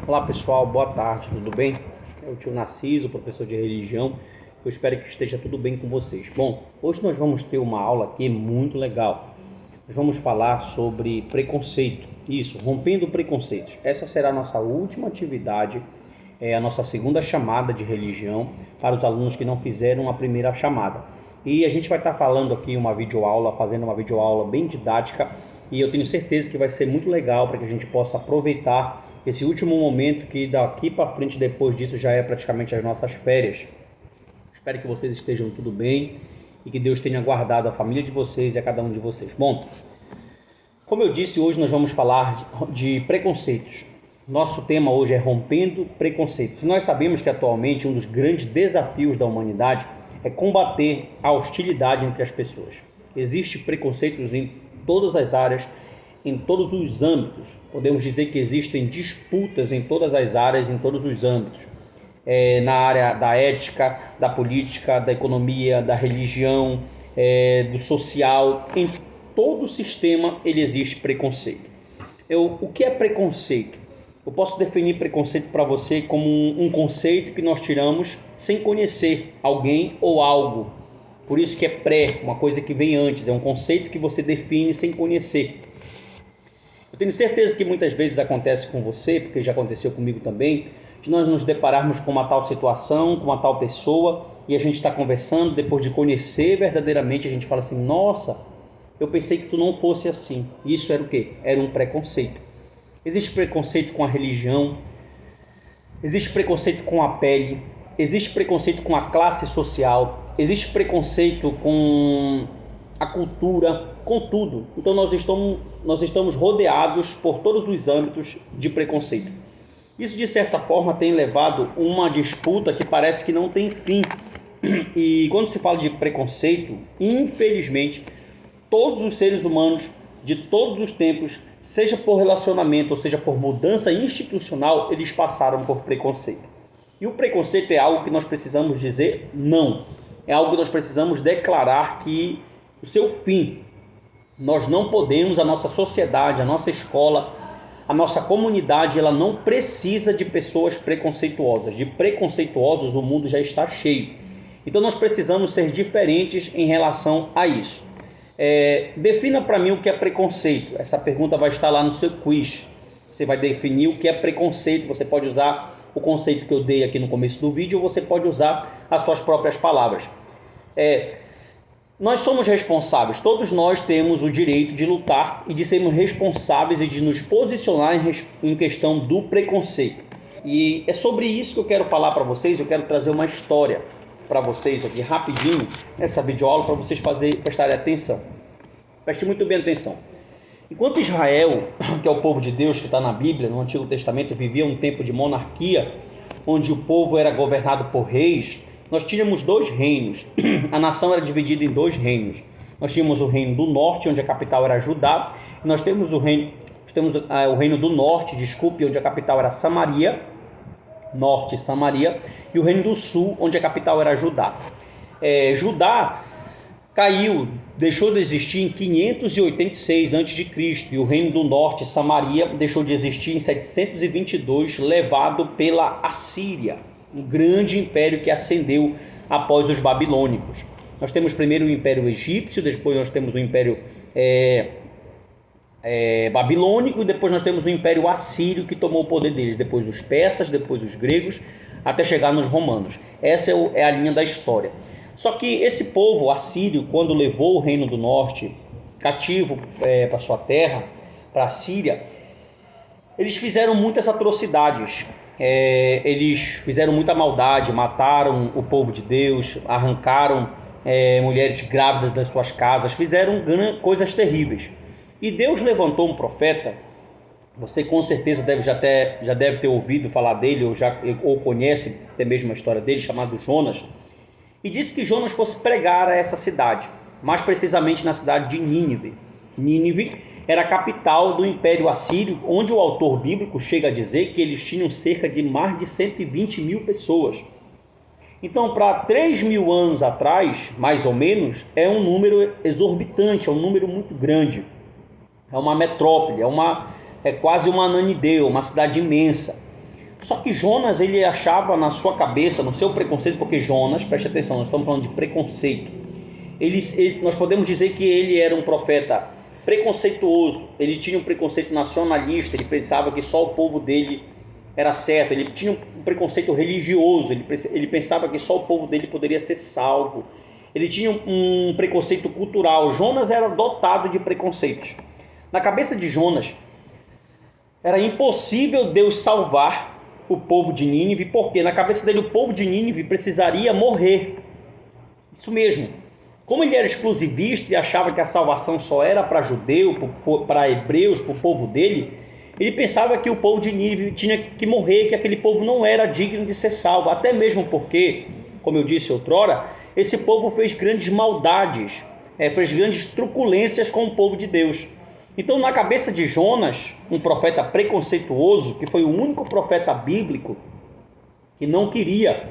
Olá pessoal, boa tarde, tudo bem? É o tio Narciso, professor de religião. Eu espero que esteja tudo bem com vocês. Bom, hoje nós vamos ter uma aula aqui muito legal. Nós vamos falar sobre preconceito. Isso, rompendo preconceitos. Essa será a nossa última atividade, a nossa segunda chamada de religião para os alunos que não fizeram a primeira chamada. E a gente vai estar falando aqui fazendo uma videoaula bem didática, e eu tenho certeza que vai ser muito legal para que a gente possa aproveitar esse último momento, que daqui para frente, depois disso, já é praticamente as nossas férias. Espero que vocês estejam tudo bem e que Deus tenha guardado a família de vocês e a cada um de vocês. Bom, como eu disse, hoje nós vamos falar de preconceitos. Nosso tema hoje é rompendo preconceitos. Nós sabemos que atualmente um dos grandes desafios da humanidade é combater a hostilidade entre as pessoas. Existe preconceitos em todas as áreas, em todos os âmbitos. Podemos dizer que existem disputas em todas as áreas, em todos os âmbitos. Na área da ética, da política, da economia, da religião, do social. Em todo o sistema ele existe preconceito. O que é preconceito? Eu posso definir preconceito para você como um conceito que nós tiramos sem conhecer alguém ou algo. Por isso que é pré, uma coisa que vem antes, é um conceito que você define sem conhecer. Eu tenho certeza que muitas vezes acontece com você, porque já aconteceu comigo também, de nós nos depararmos com uma tal situação, com uma tal pessoa, e a gente está conversando, depois de conhecer verdadeiramente, a gente fala assim: nossa, eu pensei que tu não fosse assim. Isso era o quê? Era um preconceito. Existe preconceito com a religião, existe preconceito com a pele, existe preconceito com a classe social, existe preconceito com a cultura, com tudo. Então nós estamos rodeados por todos os âmbitos de preconceito. Isso, de certa forma, tem levado uma disputa que parece que não tem fim. E quando se fala de preconceito, infelizmente, todos os seres humanos de todos os tempos, seja por relacionamento ou seja por mudança institucional, eles passaram por preconceito. E o preconceito é algo que nós precisamos dizer não. É algo que nós precisamos declarar que o seu fim. Nós não podemos, a nossa sociedade, a nossa escola, a nossa comunidade, ela não precisa de pessoas preconceituosas. De preconceituosos o mundo já está cheio. Então nós precisamos ser diferentes em relação a isso. Defina para mim o que é preconceito. Essa pergunta vai estar lá no seu quiz. Você vai definir o que é preconceito. Você pode usar o conceito que eu dei aqui no começo do vídeo, ou você pode usar as suas próprias palavras. Nós somos responsáveis, todos nós temos o direito de lutar e de sermos responsáveis e de nos posicionar em questão do preconceito. E é sobre isso que eu quero falar para vocês. Eu quero trazer uma história para vocês aqui rapidinho, nessa videoaula, para vocês prestarem atenção. Preste muito bem atenção. Enquanto Israel, que é o povo de Deus que está na Bíblia, no Antigo Testamento, vivia um tempo de monarquia, onde o povo era governado por reis, nós tínhamos dois reinos. A nação era dividida em dois reinos. Nós tínhamos o reino do norte, onde a capital era Judá, e nós temos o reino do norte, onde a capital era Samaria, norte Samaria, e o reino do sul, onde a capital era Judá. Judá caiu, deixou de existir em 586 a.C. e o reino do norte, Samaria, deixou de existir em 722, levado pela Assíria, um grande império que ascendeu após os babilônicos. Nós temos primeiro o Império Egípcio, depois nós temos o Império babilônico, e depois nós temos o Império Assírio, que tomou o poder deles, depois os persas, depois os gregos, até chegar nos romanos. Essa é a linha da história. Só que esse povo assírio, quando levou o reino do norte cativo para sua terra, para a Síria, eles fizeram muitas atrocidades. Eles fizeram muita maldade, mataram o povo de Deus, arrancaram mulheres grávidas das suas casas, fizeram coisas terríveis. E Deus levantou um profeta. Você com certeza já deve ter ouvido falar dele, ou conhece até mesmo a história dele, chamado Jonas. E disse que Jonas fosse pregar a essa cidade, mais precisamente na cidade de Nínive. Nínive era a capital do Império Assírio, onde o autor bíblico chega a dizer que eles tinham cerca de mais de 120 mil pessoas. Então, para 3.000 anos atrás, mais ou menos, é um número exorbitante, é um número muito grande. É uma metrópole, é quase uma Ananideu, uma cidade imensa. Só que Jonas, ele achava na sua cabeça, no seu preconceito, porque Jonas, preste atenção, nós estamos falando de preconceito. Nós podemos dizer que ele era um profeta preconceituoso, ele tinha um preconceito nacionalista, ele pensava que só o povo dele era certo, ele tinha um preconceito religioso, ele pensava que só o povo dele poderia ser salvo, ele tinha um preconceito cultural. Jonas era dotado de preconceitos. Na cabeça de Jonas, era impossível Deus salvar o povo de Nínive, porque na cabeça dele o povo de Nínive precisaria morrer. Isso mesmo. Como ele era exclusivista e achava que a salvação só era para judeu, para hebreus, para o povo dele, ele pensava que o povo de Nínive tinha que morrer, que aquele povo não era digno de ser salvo, até mesmo porque, como eu disse outrora, esse povo fez grandes maldades, fez grandes truculências com o povo de Deus. Então, na cabeça de Jonas, um profeta preconceituoso, que foi o único profeta bíblico que não queria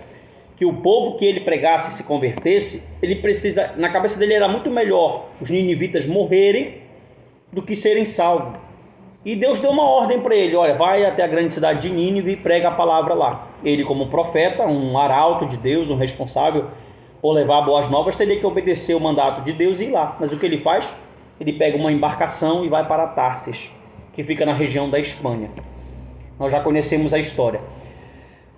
que o povo que ele pregasse se convertesse, na cabeça dele era muito melhor os ninivitas morrerem do que serem salvos. E Deus deu uma ordem para ele: olha, vai até a grande cidade de Nínive e prega a palavra lá. Ele, como profeta, um arauto de Deus, um responsável por levar boas novas, teria que obedecer o mandato de Deus e ir lá. Mas o que ele faz? Ele pega uma embarcação e vai para Tarsis, que fica na região da Espanha. Nós já conhecemos a história.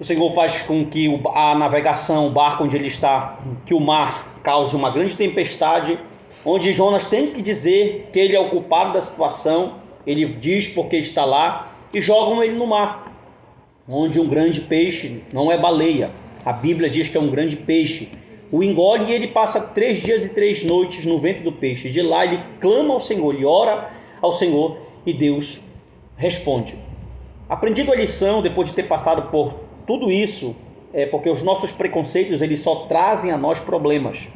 O Senhor faz com que a navegação, o barco onde ele está, que o mar cause uma grande tempestade, onde Jonas tem que dizer que ele é o culpado da situação. Ele diz porque ele está lá e jogam ele no mar, onde um grande peixe, não é baleia, a Bíblia diz que é um grande peixe, o engole e ele passa 3 dias e 3 noites no ventre do peixe. De lá ele clama ao Senhor, ele ora ao Senhor e Deus responde. Aprendido a lição, depois de ter passado por tudo isso, porque os nossos preconceitos eles só trazem a nós problemas.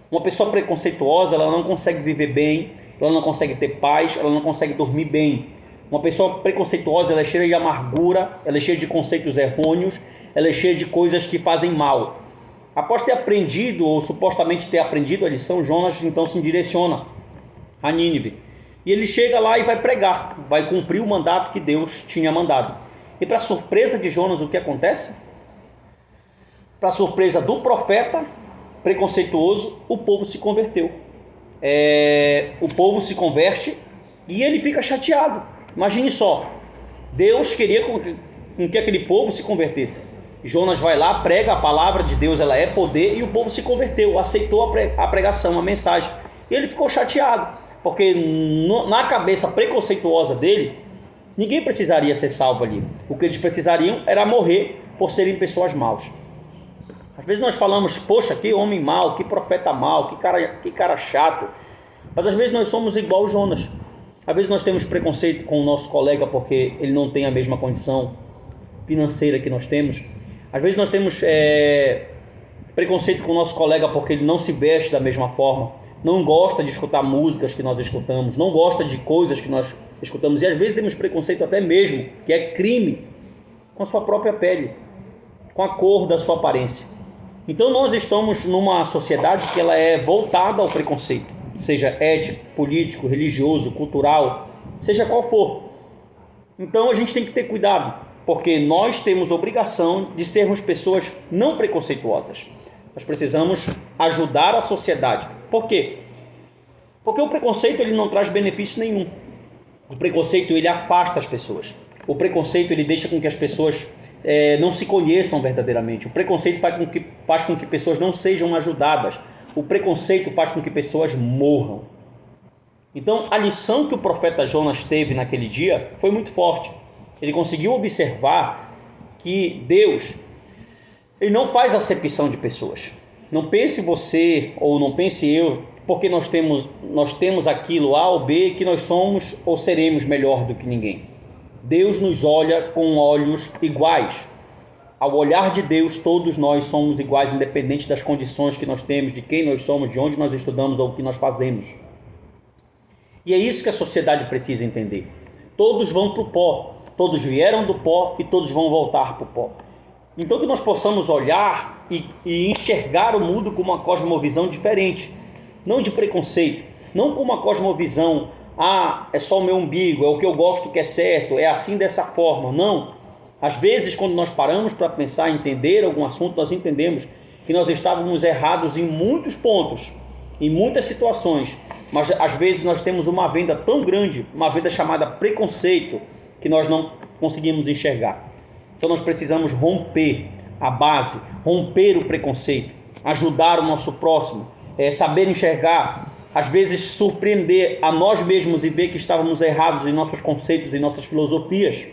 Uma pessoa preconceituosa, ela não consegue viver bem, ela não consegue ter paz, ela não consegue dormir bem. Uma pessoa preconceituosa, ela é cheia de amargura, ela é cheia de conceitos errôneos, ela é cheia de coisas que fazem mal. Após ter aprendido, ou supostamente ter aprendido a lição, Jonas então se direciona a Nínive. E ele chega lá e vai pregar, vai cumprir o mandato que Deus tinha mandado. E para surpresa de Jonas, o que acontece? Para surpresa do profeta preconceituoso, o povo se converteu. O povo se converte e ele fica chateado. Imagine só, Deus queria com que aquele povo se convertesse. Jonas vai lá, prega a palavra de Deus, ela é poder, e o povo se converteu, aceitou a pregação, a mensagem. E ele ficou chateado, porque na cabeça preconceituosa dele, ninguém precisaria ser salvo ali. O que eles precisariam era morrer por serem pessoas maus. Às vezes nós falamos, poxa, que homem mau, que profeta mau, que cara chato. Mas às vezes nós somos igual Jonas. Às vezes nós temos preconceito com o nosso colega porque ele não tem a mesma condição financeira que nós temos. Às vezes nós temos preconceito com o nosso colega porque ele não se veste da mesma forma, não gosta de escutar músicas que nós escutamos, não gosta de coisas que nós escutamos. E às vezes temos preconceito até mesmo, que é crime, com a sua própria pele, com a cor da sua aparência. Então nós estamos numa sociedade que ela é voltada ao preconceito, seja ético, político, religioso, cultural, seja qual for. Então a gente tem que ter cuidado, porque nós temos obrigação de sermos pessoas não preconceituosas. Nós precisamos ajudar a sociedade. Por quê? Porque o preconceito ele não traz benefício nenhum. O preconceito ele afasta as pessoas. O preconceito ele deixa com que as pessoas não se conheçam verdadeiramente. O preconceito faz com que pessoas não sejam ajudadas. O preconceito faz com que pessoas morram. Então, a lição que o profeta Jonas teve naquele dia foi muito forte. Ele conseguiu observar que Deus ele não faz acepção de pessoas. Não pense você ou não pense eu, porque nós temos aquilo A ou B, que nós somos ou seremos melhor do que ninguém. Deus nos olha com olhos iguais. Ao olhar de Deus, todos nós somos iguais, independente das condições que nós temos, de quem nós somos, de onde nós estudamos ou o que nós fazemos. E é isso que a sociedade precisa entender. Todos vão para o pó, todos vieram do pó e todos vão voltar para o pó. Então que nós possamos olhar e enxergar o mundo com uma cosmovisão diferente, não de preconceito, não com uma cosmovisão, é só o meu umbigo, é o que eu gosto que é certo, é assim dessa forma, não. Às vezes, quando nós paramos para pensar, entender algum assunto, nós entendemos que nós estávamos errados em muitos pontos, em muitas situações, mas às vezes nós temos uma venda tão grande, uma venda chamada preconceito, que nós não conseguimos enxergar. Então nós precisamos romper a base, romper o preconceito, ajudar o nosso próximo, saber enxergar, às vezes surpreender a nós mesmos e ver que estávamos errados em nossos conceitos, em nossas filosofias.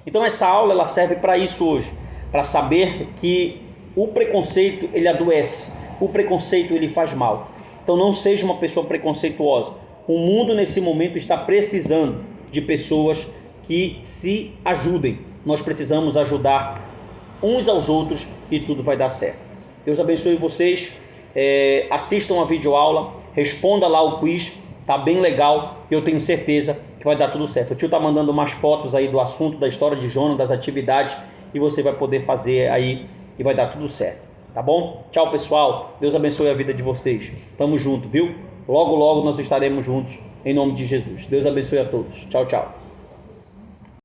Então essa aula ela serve para isso hoje, para saber que o preconceito ele adoece, o preconceito ele faz mal. Então não seja uma pessoa preconceituosa. O mundo nesse momento está precisando de pessoas que se ajudem. Nós precisamos ajudar uns aos outros e tudo vai dar certo. Deus abençoe vocês. Assistam a videoaula, responda lá o quiz, tá bem legal. Eu tenho certeza que vai dar tudo certo. O tio tá mandando umas fotos aí do assunto, da história de Jonas, das atividades, e você vai poder fazer aí e vai dar tudo certo, tá bom? Tchau, pessoal. Deus abençoe a vida de vocês. Tamo junto, viu? Logo, logo nós estaremos juntos, em nome de Jesus. Deus abençoe a todos. Tchau, tchau.